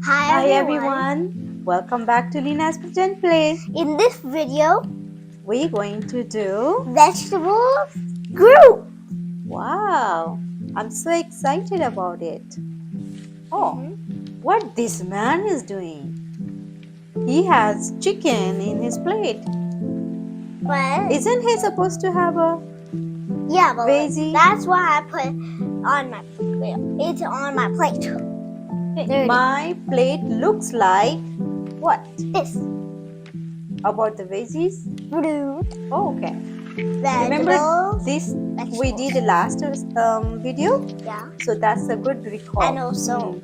Hi everyone. Welcome back to Lina's Pretend Play. In this video, We're going to do vegetables group. wow. I'm so excited about it. Oh, what this man is doing. He has chicken in his plate. But Isn't he supposed to have a yeah, but veggie? that's why I put on my it's on my plate. There My plate looks like what? This About the veggies? fruit, Oh, okay. Remember vegetables, this vegetables. we did the last video? Yeah, So that's a good recall. and also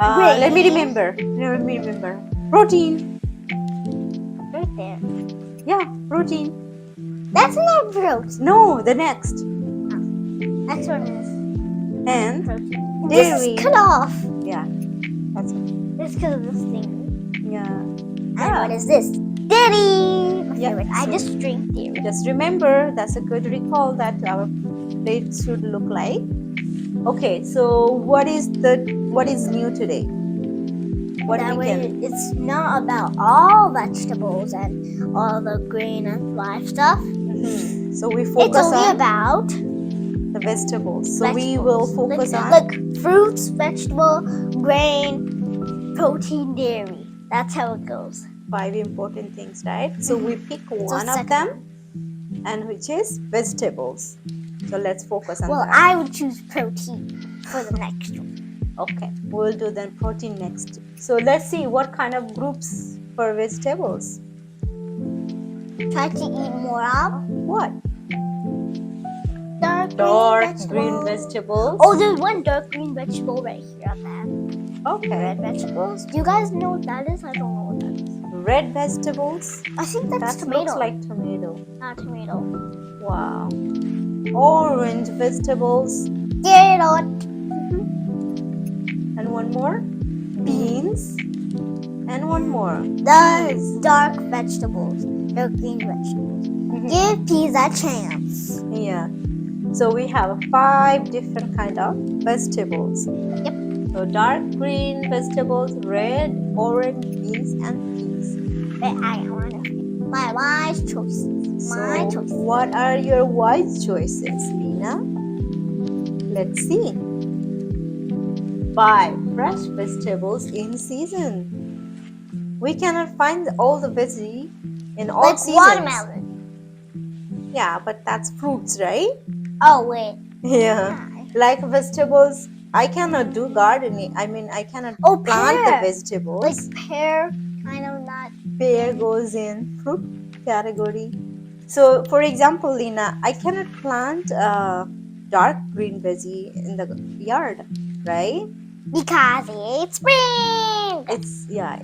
Let me grains. remember. Protein. Right there. Yeah, protein. That's not fruit. No, the next. Next one is And protein. dairy. This is cut off. Yeah, that's it. This is because of this thing. Yeah. And what is this? Dairy. My Yeah, favorite. I so- just drink dairy. Just remember, that's a good recall that our plate should look like. Okay, so what is new today? What That we way, can it's not about all vegetables and all the green and live stuff. So we It's focus only on about the vegetables. So vegetables. we will focus on like fruits, vegetable, grain, protein, dairy. That's how it goes. 5 important things, right? So we pick It's the one of second them, one. and which is vegetables. So let's focus on Well, that. I would choose protein for the next one. Okay, we'll do then protein next. So let's see what kind of groups for vegetables. Try to eat more of What? dark Green vegetables. Oh, there's one dark green vegetable right here at the end. Okay. Red vegetables. Do you guys know what that is? I don't know what that is. Red vegetables. I think that's That tomato. looks like tomato. Not tomato. Wow. Orange vegetables. Carrot. And one more. Beans. And one more. The dark vegetables. Dark green vegetables. Give peas a chance. Yeah. So we have 5 different kind of vegetables. Yep. So dark green vegetables, red, orange, beans, and peas. But I want my wise choices. My So choices. what are your wise choices, Lina? Let's see. Buy fresh vegetables in season. We cannot find all the veggie in all Like seasons. watermelon. Yeah, but that's fruits, right? Oh wait. Yeah. Like vegetables, I cannot do gardening. I mean, I cannot plant the pear. vegetables. Like pear, kind of not. Pear goes in fruit category. So, for example, Lina, I cannot plant dark green veggie in the yard, right? Because it's spring.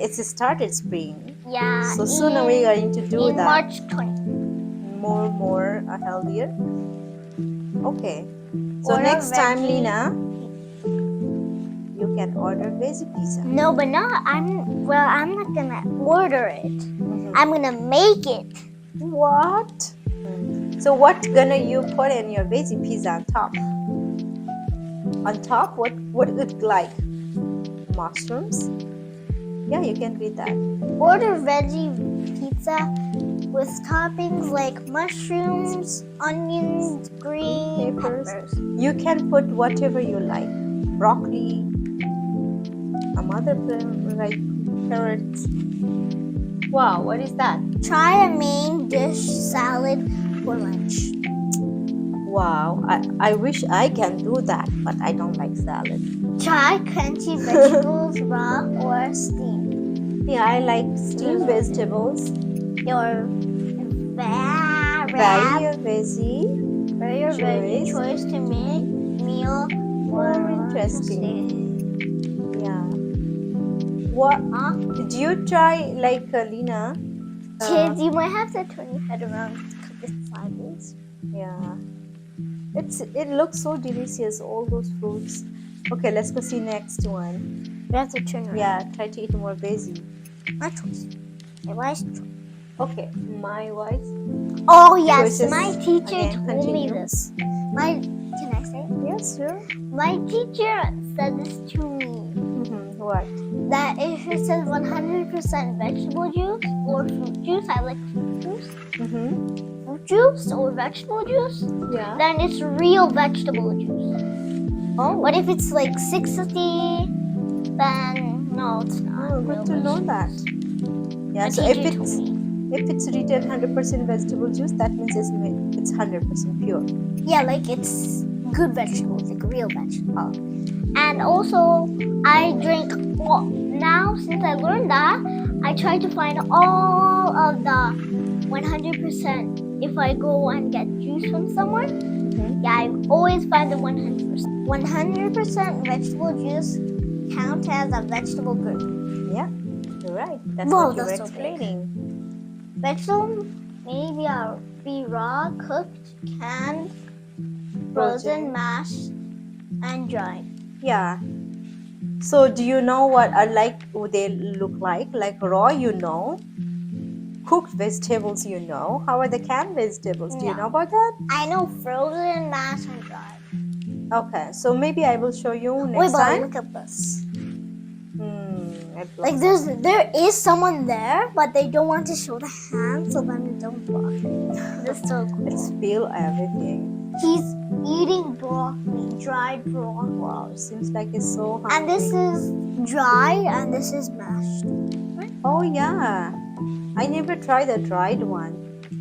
It's started spring. Yeah. So soon we're going to do in that. March 20th. More healthier. Okay. So Order next time, veggie. Lina, you can order veggie pizza. No, but not. I'm not gonna order it. I'm gonna make it. What? So what gonna you put in your veggie pizza on top? On top, what would it like? Mushrooms? Yeah, you can do that. Order veggie pizza with toppings like mushrooms, onions, green peppers. You can put whatever you like. Broccoli, some other like carrots. Wow, what is that? Try a main dish salad for lunch. Wow, I wish I can do that, but I don't like salad. Try crunchy vegetables raw or steamed. Yeah, I like steamed vegetables. Your Vary your veggie veggie choice to make meal more interesting. Yeah. What? Did you try like Lina? Kids, you might have to turn your head around to cook it sideways. Yeah. It looks so delicious, all those fruits. Okay, let's go see next one. You have to turn around. Yeah, try to eat more veggie. My choice. My wise choice. Okay, my wise. Oh yes, choices. my teacher Again, told me continue. this. Can I say it? Yes, sure. My teacher said this to me. What? that if it says 100% vegetable juice or fruit juice, I like fruit juice. Fruit juice or vegetable juice, Yeah. then it's real vegetable juice. Oh. But if it's like 60, then no, it's not. Oh, real good to know vegetable that. juice. Yeah. My So teacher told me. if it's written 100% vegetable juice, that means it's 100% pure. Yeah, like it's good vegetables, like real vegetables. And also, I drink. Well, now since I learned that, I try to find all of the 100%. If I go and get juice from somewhere, yeah, I always find the 100%. 100% vegetable juice count as a vegetable group. Yeah, you're right. That's Whoa, what you were that's so big. explaining. Vegetable maybe be raw, cooked, canned, frozen, mashed, and dried. Yeah. So do you know what are like they look like? Like raw, you know. Cooked vegetables, you know. How are the canned vegetables? Do you know about that? I know frozen, mashed, and dried. Okay, so maybe I will show you Wait, next but time. look at this. It Like looks there is someone there, but they don't want to show the hand, so then we don't block. This is so cool. It spill everything. He's eating broccoli, dried broccoli. Wow, it seems like it's so hungry. And this is dried, and this is mashed. Oh yeah, I never tried the dried one.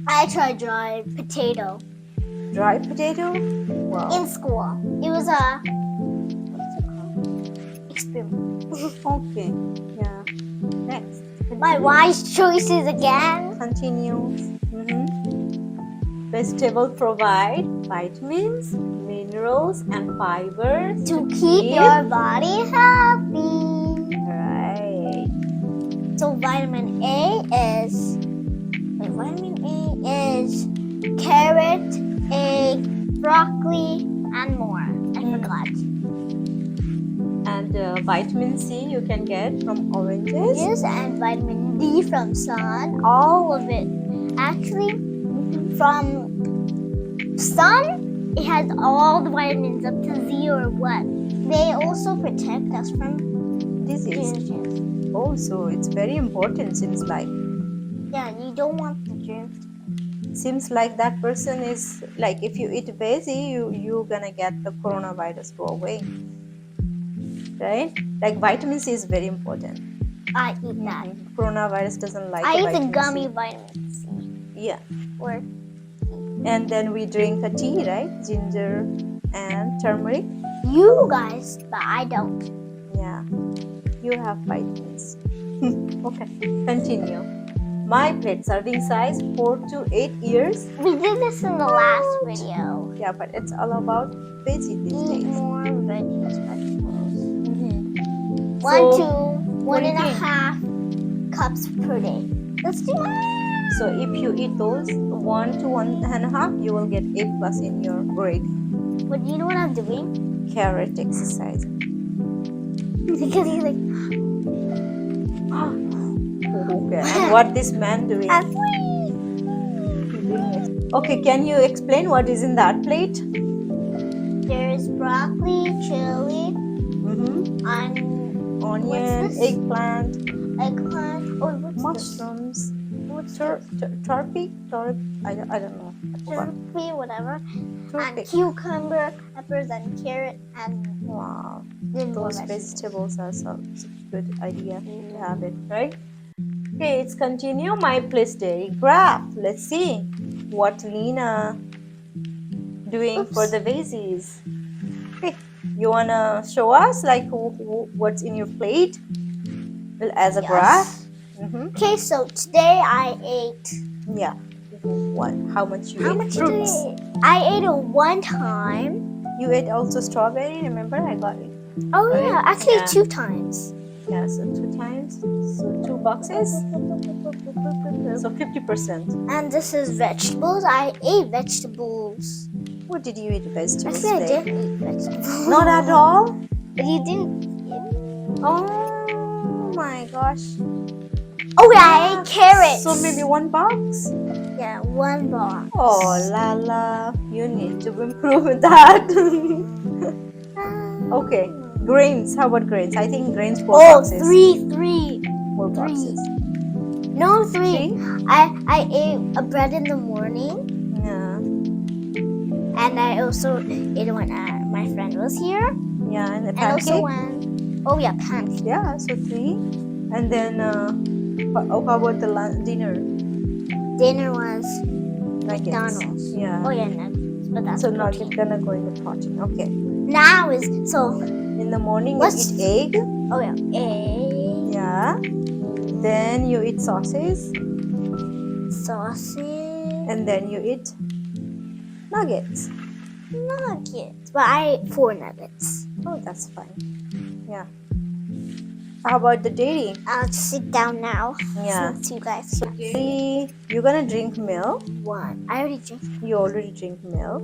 I tried dried potato Dried potato? Wow. in school. It was a what's it called? Experiment. Okay, yeah. Next. My wise choices again. Continue. Vegetable provide vitamins, minerals, and fibers To keep your body healthy. Right. So vitamin A is carrot, egg, broccoli, and more. I forgot. And vitamin C you can get from oranges. Yes, and vitamin D from sun. All of it. Actually, from sun, it has all the vitamins up to 0 or 1. They also protect us from Disease. germs. Oh, so it's very important. Seems like. Yeah, you don't want the germs. Seems like that person is like if you eat veggie, you're gonna get the coronavirus go away. Right? Like vitamin C is very important. I eat that. Coronavirus doesn't like. I eat the vitamin gummy C. vitamin C. Yeah. Or And then we drink a tea, right? Ginger and turmeric. you guys, but I don't. Yeah, you have vitamins. Okay, continue. My plate serving size 4 to 8 years. We did this in the last video. Yeah, but it's all about veggie these Eat days. more veggies, vegetables. So, 1 to what do you 1.5 cups per day. Let's do it. So if you eat those 1 to 1.5, you will get A plus in your grade. But you know what I'm doing? Carrot exercise. Because he's like, Okay, and what this man doing? Okay, can you explain what is in that plate? There's broccoli, chili, Onion, what's this? eggplant, Eggplant. Oh, what's mushrooms, What's turkey, I don't know. I forgot. turkey, whatever. Turkey. And cucumber, peppers, and carrot, and Wow, then more those vegetables. vegetables are such a good idea to have it, right? Okay, let's continue. My place dairy graph. Let's see what Lena doing for the veggies. Okay, you wanna show us like what's in your plate as a graph? Okay, so today I ate. Yeah. What? How much you How ate? much Fruits. did I ate it one time. You ate also strawberry. Remember, I got it. Oh Right? yeah, actually Yeah. 2 times. Yeah, so 2 times. So 2 boxes. So 50%. And this is vegetables. I ate vegetables. What did you eat vegetables Actually, I today? didn't eat vegetables. Not at all. But you didn't. Oh my gosh. Oh yeah, I ate carrots. So maybe 1 box. Yeah, 1 box. Oh Lala, you need to improve that. Okay, Grains. How about grains? I think grains 4 Oh, boxes. three. 4 boxes. No, three. 3? I ate a bread in the morning, Yeah. and I also ate when my friend was here, Yeah, and the and also pancake. when pancake. Yeah, so 3. And then how about the dinner? Dinner was Nuggets. McDonald's. Yeah. Oh yeah, nuggets, but that's So protein. nugget gonna go in the protein. Okay. Now is so. In the morning What's- you eat egg. Oh yeah, egg, Yeah. Then you eat sausage. sausage, And then you eat nuggets. nuggets. But I ate 4 nuggets. Oh, that's fine. Yeah. How about the dairy? I'll just sit down now. Yeah. Since you guys. So dairy, you're gonna drink milk. One. I already drank. You already drink milk.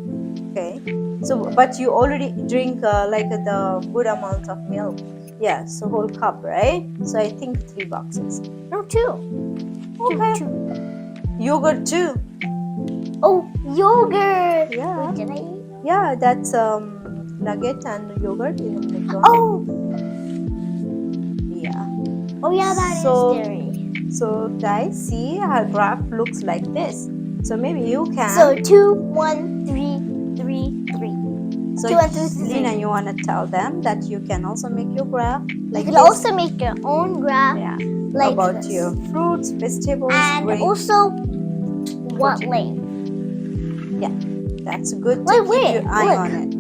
Okay. So, but you already drink like the good amount of milk. Yeah. So whole cup, right? So I think 3 boxes. No, 2. Okay. Two. Yogurt too. Oh, yogurt. Yeah. Wait, did I eat? Yeah, that's nugget and yogurt in the McDonald's. Oh. Yeah. Oh yeah, that is So- dairy. So guys, see our graph looks like this. So maybe you can. So 2, 1, 3, 3, 3. So 2 and 3, 3, 3. Lina, you wanna tell them that you can also make your graph like You can this? also make your own graph Yeah. like About this. your fruits, vegetables, And grains. also what Protein. length? That's good to Wait, keep wait, your eye look. on it.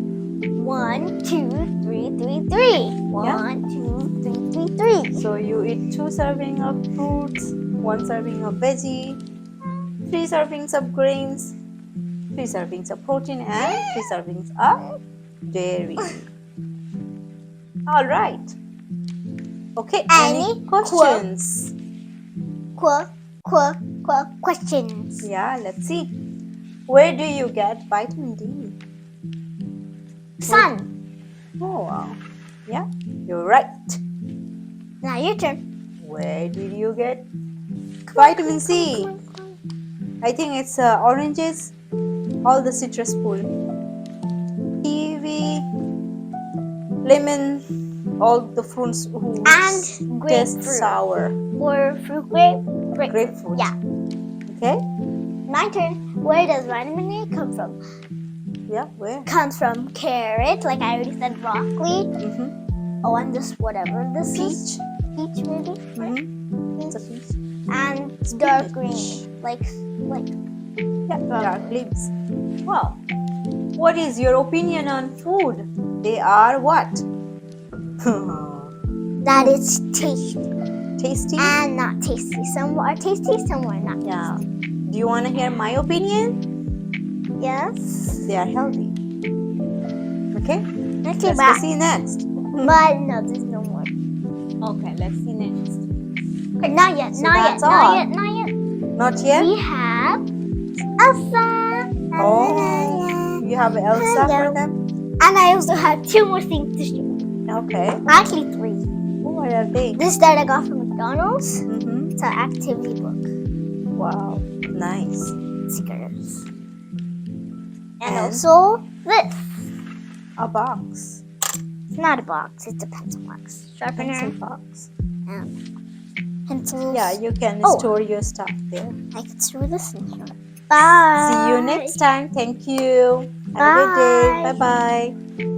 1, 2, 3, 3, 3. 1, 2, 3, 3, 3. So you eat 2 serving of fruits, 1 serving of veggie, 3 servings of grains, 3 servings of protein, and 3 servings of dairy. All right. Okay. Any questions? Questions. Yeah. Let's see. Where do you get vitamin D? Sun. Oh wow. Yeah, you're right. Now your turn. Where did you get vitamin C? I think it's oranges, all the citrus fruit, kiwi, lemon, all the fruits who And taste grapefruit. sour. Or fruit grape. Grapefruit. Yeah. Okay. My turn. Where does vitamin A come from? Yeah. Where? Comes from carrot, like I already said, broccoli. Mm-hmm. Oh, and this whatever this is. Peach. Peach maybe. Mm-hmm. It's a peach. And dark Spinach. green, like Yeah. Dark leaves. Wow. What is your opinion on food? They are what? that it's tasty Tasty. and not tasty. Some are tasty, some are not. Yeah. Do you want to hear my opinion? Yes. They are healthy. Okay. Okay, Let's but, go see next. but no, there's no more. Okay, let's see next. Okay, not yet, So not yet, that's all. not yet. Not yet? We have Elsa. Oh, you have Elsa for them? And I also have 2 more things to show. Okay. Actually 3. What are they? This that I got from McDonald's. Mm-hmm. It's an activity book. Wow. Nice. Stickers. And And? also this. A box. It's not a box, it's a pencil box. Sharpener. Pencil box. And pencils. Yeah, you can Oh. store your stuff there. I can store this in here. Bye. See you next time. Thank you. Have a good day. Bye. Bye-bye.